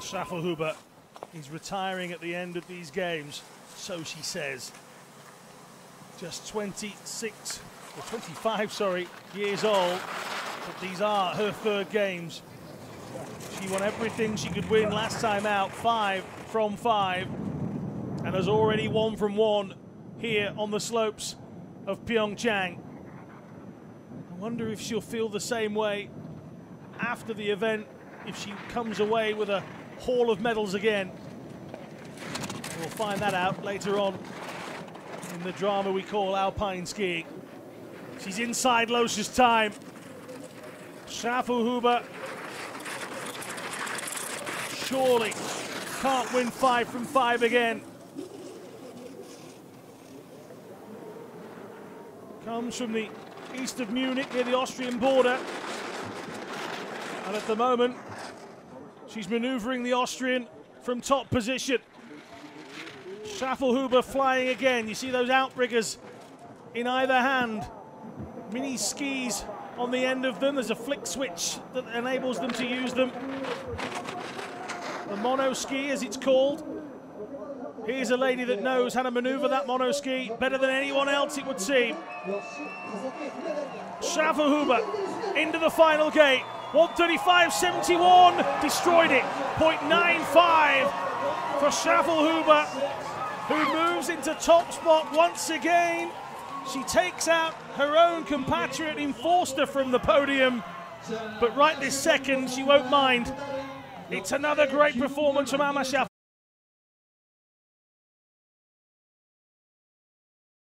SCHAFFELHUBER is retiring at the end of these games, so she says. Just 25 years old, but these are her third games. She won everything she could win last time out, 5 from 5, and has already 1 from 1 here on the slopes of PyeongChang. I wonder if she'll feel the same way after the event, if she comes away with a haul of medals again. We'll find that out later on in the drama we call Alpine skiing. She's inside Loes's time. SCHAFFELHUBER surely can't win 5 from 5 again. Comes from the east of Munich near the Austrian border. And at the moment, she's maneuvering the Austrian from top position. SCHAFFELHUBER flying again. You see those outriggers in either hand. Mini skis on the end of them. There's a flick switch that enables them to use them. The mono ski, as it's called. Here's a lady that knows how to maneuver that mono ski better than anyone else, it would seem. SCHAFFELHUBER into the final gate. 135.71, destroyed it. 0.95 for SCHAFFELHUBER, who moves into top spot once again. She takes out her own compatriot in Forster from the podium, but right this second she won't mind. It's another great performance from Alma SCHAFFELHUBER.